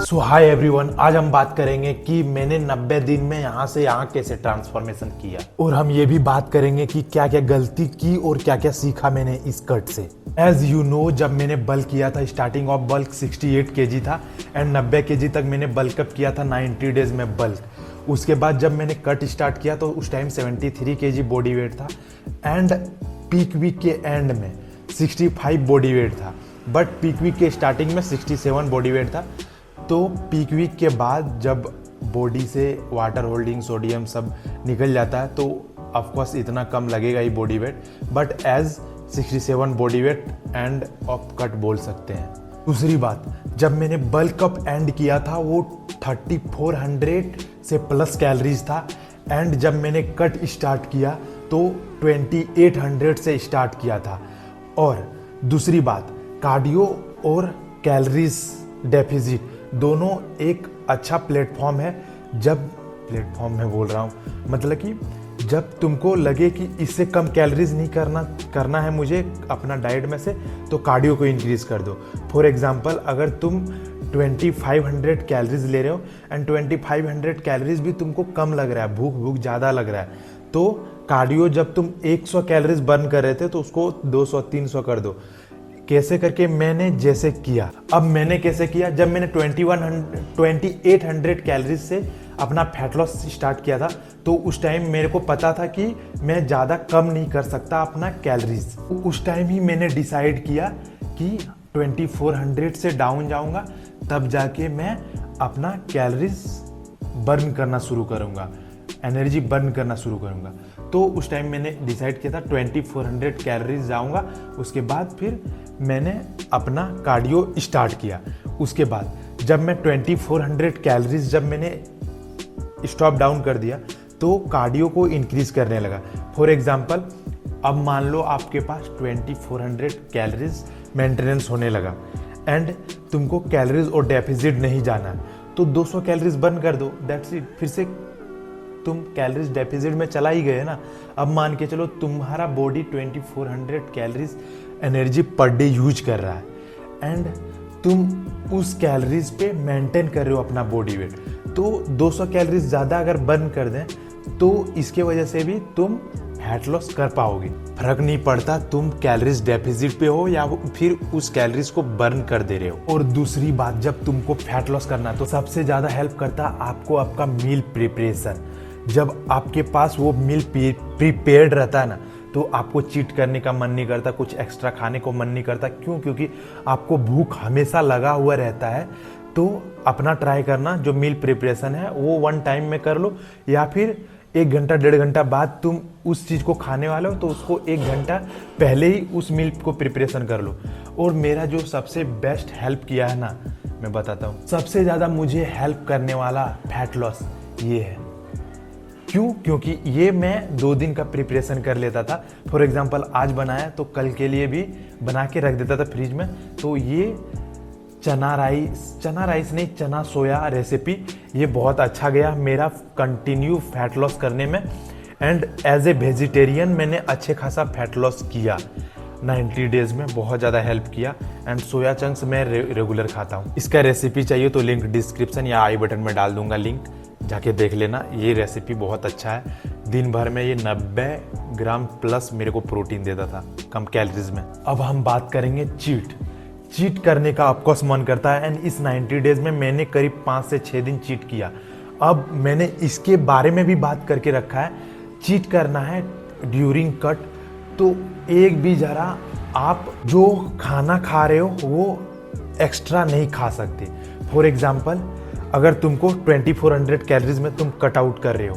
सो hi everyone, आज हम बात करेंगे कि मैंने 90 दिन में यहाँ से यहाँ कैसे ट्रांसफॉर्मेशन किया और हम ये भी बात करेंगे कि क्या क्या गलती की और क्या क्या सीखा मैंने इस कट से। एज यू नो, जब मैंने बल्क किया था, स्टार्टिंग ऑफ बल्क 68 kg था एंड 90 kg तक मैंने बल्क अप किया था 90 डेज में बल्क। उसके बाद जब मैंने कट स्टार्ट किया तो उस टाइम 73 kg बॉडी वेट था एंड पीक वीक के एंड में 65 बॉडी वेट था, बट पीक वीक के स्टार्टिंग में 67 बॉडी वेट था। तो पीक वीक के बाद जब बॉडी से वाटर होल्डिंग सोडियम सब निकल जाता है तो ऑफकोर्स इतना कम लगेगा ही body weight, but age 67 body weight and of cut बोल सकते हैं। दूसरी बात, जब मैंने बल्क अप एंड किया था वो 3400 से प्लस कैलोरीज था एंड जब मैंने कट स्टार्ट किया तो 2800 से स्टार्ट किया था। और दूसरी बात, कार्डियो और कैलोरीज डेफिसिट दोनों एक अच्छा प्लेटफॉर्म है। जब प्लेटफॉर्म में बोल रहा हूँ मतलब कि जब तुमको लगे कि इससे कम कैलोरीज नहीं करना है मुझे अपना डाइट में से, तो कार्डियो को इंक्रीज कर दो। फॉर एग्जांपल, अगर तुम 2500 कैलोरीज ले रहे हो एंड 2500 कैलोरीज भी तुमको कम लग रहा है, भूख ज़्यादा लग रहा है, तो कार्डियो जब तुम 100 कैलोरीज बर्न कर रहे थे तो उसको 200-300 कर दो। कैसे करके मैंने जैसे किया। अब मैंने कैसे किया, जब मैंने 2800 कैलोरीज से अपना फैट लॉस स्टार्ट किया था तो उस टाइम मेरे को पता था कि मैं ज़्यादा कम नहीं कर सकता अपना कैलोरीज। उस टाइम ही मैंने डिसाइड किया कि 2400 से डाउन जाऊंगा, तब जाके मैं अपना कैलोरीज बर्न करना शुरू करूंगा, एनर्जी बर्न करना शुरू करूंगा। तो उस टाइम मैंने डिसाइड किया था 2400 कैलोरीज जाऊंगा। उसके बाद फिर मैंने अपना कार्डियो स्टार्ट किया। उसके बाद जब मैं 2400 कैलोरीज जब मैंने स्टॉप डाउन कर दिया तो कार्डियो को इंक्रीज करने लगा। फॉर एग्जांपल, अब मान लो आपके पास 2400 कैलोरीज मेंटेनेंस होने लगा एंड तुमको कैलोरीज और डेफिसिट नहीं जाना, तो 200 कैलोरीज बर्न कर दो, दैट्स इट। फिर से तुम कैलोरीज डेफिसिट में चला ही गए ना। अब मान के चलो तुम्हारा body 2400 calories energy per day use कर रहा है एंड तुम उस कैलोरीज पे मेंटेन कर रहे हो अपना बॉडी वेट, तो 200 कैलोरीज ज़्यादा अगर बर्न कर दें तो इसके वजह से भी तुम फैट लॉस कर पाओगे। फर्क नहीं पड़ता तुम कैलोरीज डेफिसिट पे हो या फिर उस कैलोरीज को बर्न कर दे रहे हो। और दूसरी बात, जब तुमको फैट लॉस करना है तो सबसे ज़्यादा हेल्प करता है आपको आपका मील प्रिपरेशन। जब आपके पास वो मील प्रिपेयर्ड रहता है ना तो आपको चीट करने का मन नहीं करता, कुछ एक्स्ट्रा खाने को मन नहीं करता। क्यों? क्योंकि आपको भूख हमेशा लगा हुआ रहता है। तो अपना ट्राई करना, जो मील प्रिपरेशन है वो वन टाइम में कर लो या फिर 1 घंटा 1.5 घंटा बाद तुम उस चीज़ को खाने वाले हो तो उसको 1 घंटा पहले ही उस मील को प्रिपरेशन कर लो। और मेरा जो सबसे बेस्ट हेल्प किया है ना, मैं बताता हूँ, सबसे ज़्यादा मुझे हेल्प करने वाला फैट लॉस ये है। क्यों? क्योंकि ये मैं 2 दिन का प्रिपरेशन कर लेता था। फॉर एग्जांपल, आज बनाया तो कल के लिए भी बना के रख देता था फ्रिज में। तो ये चना राइस नहीं, चना सोया रेसिपी, ये बहुत अच्छा गया मेरा कंटिन्यू फैट लॉस करने में। एंड एज ए वेजिटेरियन मैंने अच्छे खासा फैट लॉस किया 90 डेज में, बहुत ज़्यादा हेल्प किया। एंड सोया चंक्स मैं रेगुलर खाता हूँ। इसका रेसिपी चाहिए तो लिंक डिस्क्रिप्शन या आई बटन में डाल दूंगा, लिंक जाके देख लेना। ये रेसिपी बहुत अच्छा है। दिन भर में ये 90 ग्राम प्लस मेरे को प्रोटीन देता था कम कैलोरीज में। अब हम बात करेंगे चीट करने का। ऑफकोर्स मन करता है एंड इस 90 डेज में मैंने करीब 5 से 6 दिन चीट किया। अब मैंने इसके बारे में भी बात करके रखा है। चीट करना है ड्यूरिंग कट तो एक भी जरा आप जो खाना खा रहे हो वो एक्स्ट्रा नहीं खा सकते। फॉर एग्जाम्पल, अगर तुमको 2400 कैलोरीज में तुम कट आउट कर रहे हो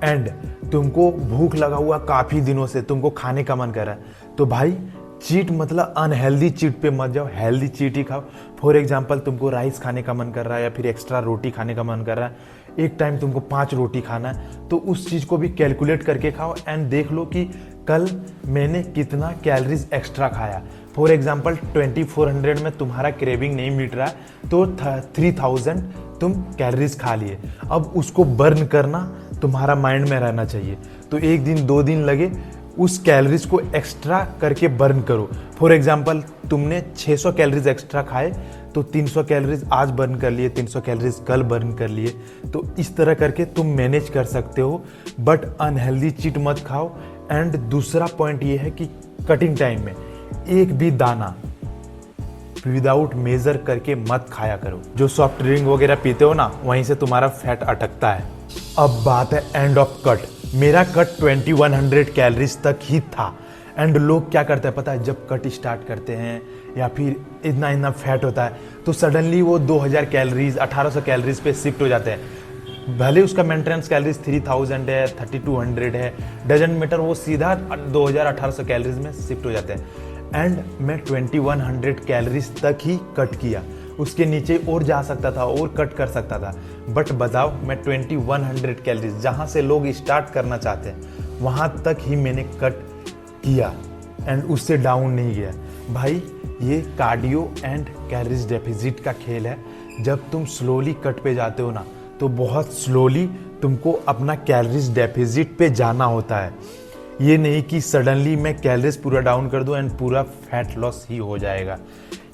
एंड तुमको भूख लगा हुआ काफ़ी दिनों से, तुमको खाने का मन कर रहा है, तो भाई चीट मतलब अनहेल्दी चीट पे मत जाओ, हेल्दी चीट ही खाओ। फॉर एग्जांपल, तुमको राइस खाने का मन कर रहा है या फिर एक्स्ट्रा रोटी खाने का मन कर रहा है, एक टाइम तुमको 5 रोटी खाना है, तो उस चीज़ को भी कैलकुलेट करके खाओ एंड देख लो कि कल मैंने कितना कैलोरीज एक्स्ट्रा खाया। फॉर एग्जांपल, 2400 में तुम्हारा क्रेविंग नहीं मिट रहा है तो 3000 तुम कैलोरीज खा लिए। अब उसको बर्न करना तुम्हारा माइंड में रहना चाहिए। तो 1 दिन 2 दिन लगे, उस कैलोरीज को एक्स्ट्रा करके बर्न करो। फॉर एग्जांपल, तुमने 600 कैलोरीज एक्स्ट्रा खाए तो 300 कैलोरीज आज बर्न कर लिए, 300 कैलोरीज कल बर्न कर लिए। तो इस तरह करके तुम मैनेज कर सकते हो, बट अनहेल्दी चीट मत खाओ। एंड दूसरा पॉइंट ये है कि कटिंग टाइम में एक भी दाना विदाउट मेजर करके मत खाया करो। जो सॉफ्ट ड्रिंक वगैरह पीते हो ना, वहीं से तुम्हारा फैट अटकता है। अब बात है एंड ऑफ कट। मेरा कट 2100 कैलोरीज तक ही था। एंड लोग क्या करते हैं पता है, जब कट स्टार्ट करते हैं या फिर इतना फैट होता है तो सडनली वो 2000 कैलोरीज 1800 कैलोरीज पे शिफ्ट हो जाते हैं। भले उसका मेंटेनेंस कैलोरीज 3000 है, 3200 है, डजंट मैटर, वो सीधा 2000 1800 कैलोरीज में शिफ्ट हो जाते हैं। एंड मैं 2100 कैलोरीज तक ही कट किया, उसके नीचे और जा सकता था और कट कर सकता था। बट बताओ, मैं 2100 कैलोरीज जहाँ से लोग स्टार्ट करना चाहते हैं वहाँ तक ही मैंने कट किया एंड उससे डाउन नहीं गया। भाई ये कार्डियो एंड कैलोरीज डेफिसिट का खेल है। जब तुम स्लोली कट पे जाते हो ना, तो बहुत स्लोली तुमको अपना कैलोरीज डेफिसिट पे जाना होता है। ये नहीं कि सडनली मैं कैलोरीज पूरा डाउन कर दूं एंड पूरा फैट लॉस ही हो जाएगा।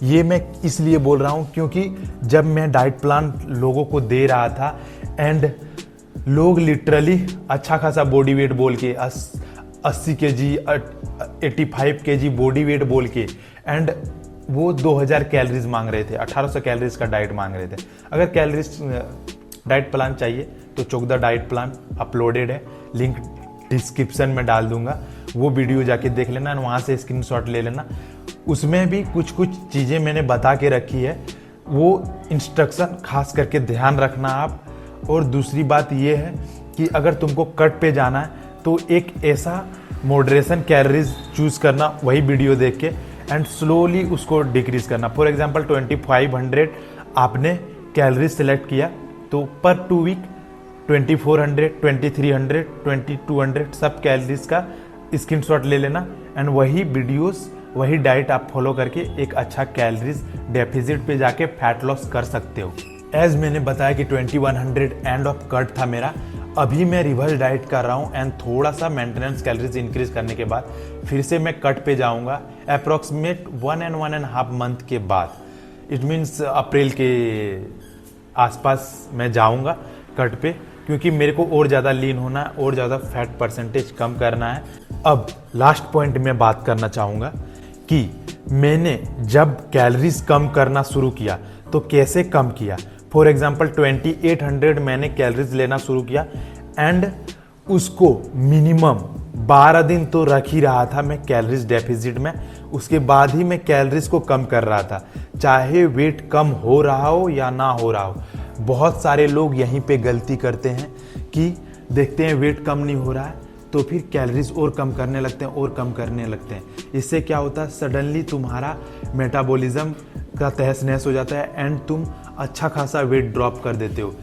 ये मैं इसलिए बोल रहा हूँ क्योंकि जब मैं डाइट प्लान लोगों को दे रहा था एंड लोग लिटरली अच्छा खासा बॉडी वेट बोल के 80 kg 85 kg बॉडी वेट बोल के एंड वो 2000 कैलोरीज मांग रहे थे, 1800 कैलोरीज का डाइट मांग रहे थे। अगर कैलोरीज डाइट प्लान चाहिए तो चोक द डाइट प्लान अपलोडेड है, लिंक डिस्क्रिप्शन में डाल दूंगा, वो वीडियो जाके देख लेना, वहाँ से स्क्रीनशॉट ले लेना। उसमें भी कुछ कुछ चीज़ें मैंने बता के रखी है, वो इंस्ट्रक्शन खास करके ध्यान रखना आप। और दूसरी बात ये है कि अगर तुमको कट पे जाना है तो एक ऐसा मॉडरेशन कैलोरीज चूज करना, वही वीडियो देख के, एंड स्लोली उसको डिक्रीज करना। फॉर एग्जांपल 2500 आपने कैलोरीज सेलेक्ट किया तो पर 2 वीक 2400 2300 2200 सब कैलोरीज का स्क्रीनशॉट ले लेना एंड वही वीडियोस वही डाइट आप फॉलो करके एक अच्छा कैलोरीज डेफिसिट पे जाके फैट लॉस कर सकते हो। एज मैंने बताया कि 2100 एंड ऑफ कट था मेरा। अभी मैं रिवर्स डाइट कर रहा हूँ एंड थोड़ा सा मेंटेनेंस कैलोरीज इंक्रीज करने के बाद फिर से मैं कट पे जाऊँगा अप्रॉक्सीमेट 1.5 मंथ के बाद। इट मीन्स अप्रैल के आसपास मैं जाऊँगा कट पे, क्योंकि मेरे को और ज़्यादा लीन होना है और ज़्यादा फैट परसेंटेज कम करना है। अब लास्ट पॉइंट में बात करना चाहूँगा कि मैंने जब कैलोरीज कम करना शुरू किया तो कैसे कम किया। फॉर एग्जाम्पल 2800 मैंने कैलोरीज लेना शुरू किया एंड उसको मिनिमम 12 दिन तो रख ही रहा था मैं कैलोरीज डेफिसिट में। उसके बाद ही मैं कैलोरीज को कम कर रहा था, चाहे वेट कम हो रहा हो या ना हो रहा हो। बहुत सारे लोग यहीं पे गलती करते हैं कि देखते हैं वेट कम नहीं हो रहा है तो फिर कैलोरीज और कम करने लगते हैं और कम करने लगते हैं। इससे क्या होता है, सडनली तुम्हारा मेटाबॉलिज्म का तहस नहस हो जाता है एंड तुम अच्छा खासा वेट ड्रॉप कर देते हो।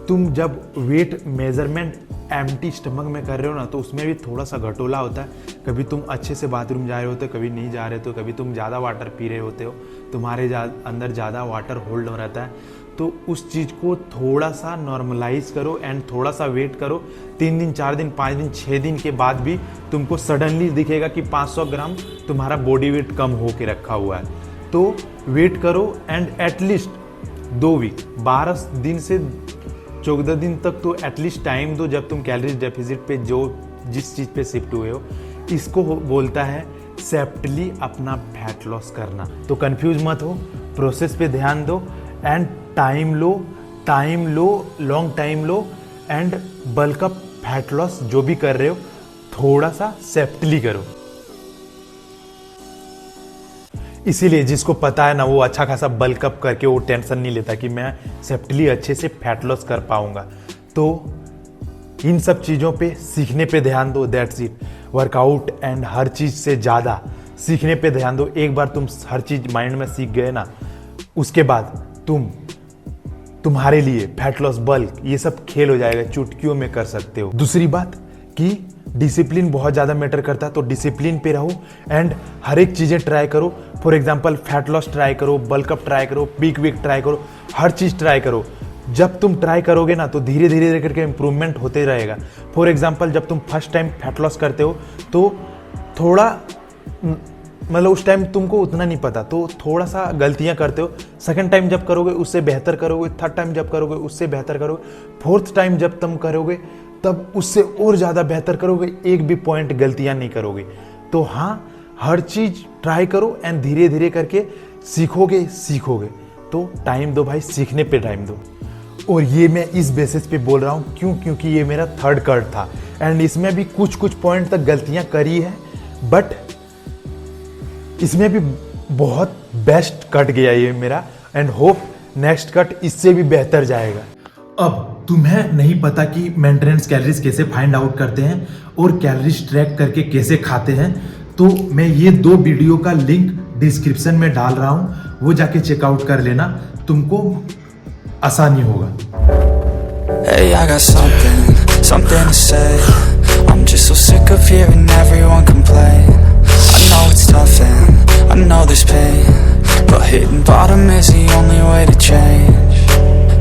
तुम जब वेट मेजरमेंट एम्प्टी स्टमक में कर रहे हो ना, तो उसमें भी थोड़ा सा घटोला होता है। कभी तुम अच्छे से बाथरूम जा रहे होते हो, कभी नहीं जा रहे हो, कभी तुम ज़्यादा वाटर पी रहे होते हो, तुम्हारे अंदर ज़्यादा वाटर होल्ड हो रहता है। तो उस चीज़ को थोड़ा सा नॉर्मलाइज करो एंड थोड़ा सा वेट करो। 3 दिन 4 दिन 5 दिन 6 दिन के बाद भी तुमको सडनली दिखेगा कि 500 ग्राम तुम्हारा बॉडी वेट कम हो के रखा हुआ है। तो वेट करो एंड एटलीस्ट 2 वीक 12 दिन से 14 दिन तक तो एटलीस्ट टाइम दो, जब तुम कैलोरीज डेफिसिट पे जो जिस चीज़ पे शिफ्ट हुए हो। इसको बोलता है सेफ्टली अपना फैट लॉस करना। तो कंफ्यूज मत हो, प्रोसेस पे ध्यान दो and time low, long time low and bulk up fat loss जो भी कर रहे हो थोड़ा सा सेफ्टली करो। इसीलिए जिसको पता है ना, वो अच्छा खासा बल्क अप करके वो टेंशन नहीं लेता कि मैं सेफ्टली अच्छे से फैट लॉस कर पाऊंगा। तो इन सब चीज़ों पे सीखने पे ध्यान दो, दैट्स इट। वर्कआउट एंड हर चीज़ से ज़्यादा सीखने पे ध्यान दो। एक बार तुम हर चीज़ माइंड में सीख गए ना, उसके बाद तुम्हारे लिए फैट लॉस, बल्क, ये सब खेल हो जाएगा, चुटकियों में कर सकते हो। दूसरी बात कि डिसिप्लिन बहुत ज़्यादा मैटर करता है, तो डिसिप्लिन पे रहो एंड हर एक चीज़ें ट्राई करो। For example fat loss try करो, बल्क अप ट्राई करो, पीक वीक ट्राई करो, हर चीज़ ट्राई करो। जब तुम ट्राई करोगे ना तो धीरे धीरे करके इंप्रूवमेंट होते रहेगा। फॉर एग्जांपल जब तुम फर्स्ट टाइम फैट लॉस करते हो तो थोड़ा मतलब उस टाइम तुमको उतना नहीं पता, तो थोड़ा सा गलतियां करते हो। सेकंड टाइम जब करोगे उससे बेहतर करोगे, थर्ड टाइम जब करोगे उससे बेहतर करोगे, फोर्थ टाइम जब तुम करोगे तब उससे और ज़्यादा बेहतर करोगे, एक भी पॉइंट गलतियां नहीं करोगे। तो हाँ, हर चीज़ ट्राई करो एंड धीरे धीरे करके सीखोगे। तो टाइम दो भाई, सीखने पे टाइम दो। और ये मैं इस बेसिस पे बोल रहा हूँ क्योंकि ये मेरा थर्ड कट था एंड इसमें भी कुछ पॉइंट तक गलतियाँ करी है, बट इसमें भी बहुत बेस्ट कट गया ये मेरा एंड होप नेक्स्ट कट इससे भी बेहतर जाएगा। अब तुम्हें नहीं पता कि मेंटेनेंस कैलोरीज कैसे फाइंड आउट करते हैं और कैलोरीज ट्रैक करके कैसे खाते हैं, तो मैं ये 2 वीडियो का लिंक डिस्क्रिप्शन में डाल रहा हूँ, वो जाके चेकआउट कर लेना, तुमको आसानी होगा। Hey, I got something to say. I'm just so sick of hearing everyone complain. I know it's tough and I know there's pain, but hitting bottom is the only way to change.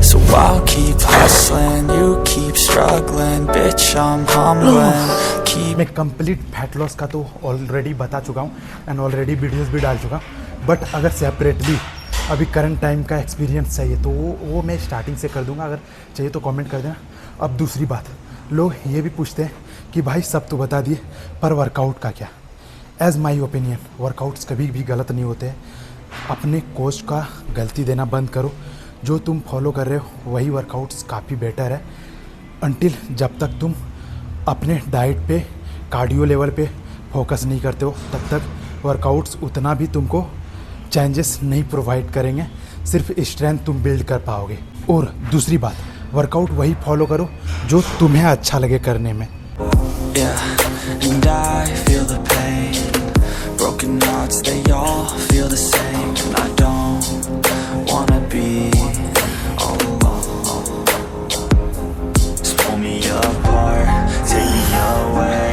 So I'll keep hustling, you keep struggling, bitch I'm humbling. मैं complete fat loss का तो already बता चुका हूँ and already videos भी डाल चुका हूँ, बट अगर सेपरेटली अभी करंट टाइम का एक्सपीरियंस चाहिए तो वो मैं स्टार्टिंग से कर दूंगा, अगर चाहिए तो कमेंट कर देना। अब दूसरी बात, लोग ये भी पूछते हैं कि भाई सब तो बता दिए पर वर्कआउट का क्या। एज़ माई ओपिनियन, वर्कआउट्स कभी भी गलत नहीं होते हैं। अपने कोच का गलती देना बंद करो, जो तुम फॉलो कर रहे हो वही वर्कआउट्स काफ़ी बेटर है। अनटिल जब तक तुम अपने डाइट पे, कार्डियो लेवल पे फोकस नहीं करते हो, तब तक वर्कआउट्स उतना भी तुमको चेंजेस नहीं प्रोवाइड करेंगे, सिर्फ स्ट्रेंथ तुम बिल्ड कर पाओगे। और दूसरी बात, वर्कआउट वही फॉलो करो जो तुम्हें अच्छा लगे करने में। Yeah, and I feel the pain. Broken hearts, they all feel the same. And I don't wanna be all alone. Just pull me apart, take me away.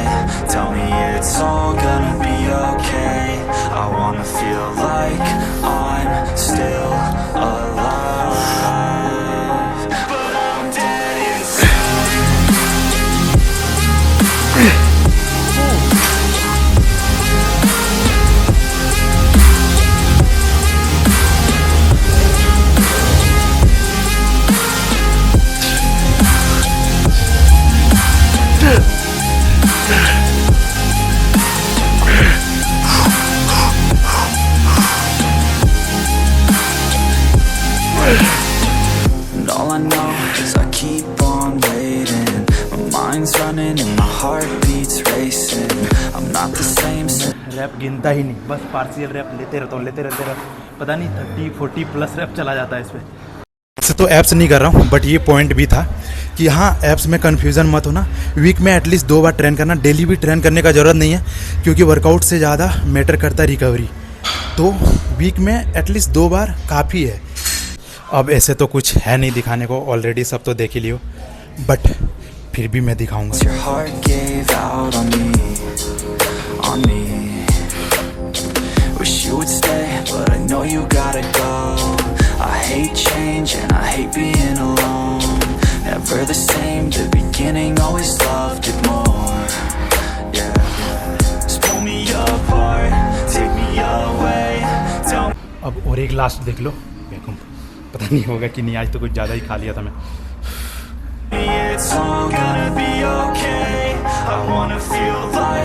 Tell me it's all gonna be okay. I wanna feel like I'm still alive, but I'm dead inside. And all I know is I keep on waiting. My mind's running and my heart beats racing. I'm not the same since. Rap गिनता ही नहीं, बस partial rap लेते रहता हूँ, पता नहीं 30-40 plus rap चला जाता है इस पर। वैसे तो ऐप्स नहीं कर रहा हूँ, बट ये पॉइंट भी था कि हाँ, ऐप्स में कन्फ्यूज़न मत होना। वीक में एटलीस्ट 2 बार ट्रेन करना, डेली भी ट्रेन करने का ज़रूरत नहीं है, क्योंकि वर्कआउट से ज़्यादा मैटर करता है रिकवरी। तो वीक में एटलीस्ट 2 बार काफ़ी है। अब ऐसे तो कुछ है नहीं दिखाने को, ऑलरेडी सब तो देख ही लियो, बट फिर भी मैं दिखाऊंगा। Your heart gave out on me. Wish you would stay, but I know you gotta go. I hate change and I hate being alone. Never the same, the beginning always loved it more. Yeah, just pull me apart, take me away. Tell me. अब और एक last देख लो, पता नहीं होगा कि नहीं, आज तो कुछ ज़्यादा ही खा लिया था मैं। It's all gonna be okay. I wanna feel like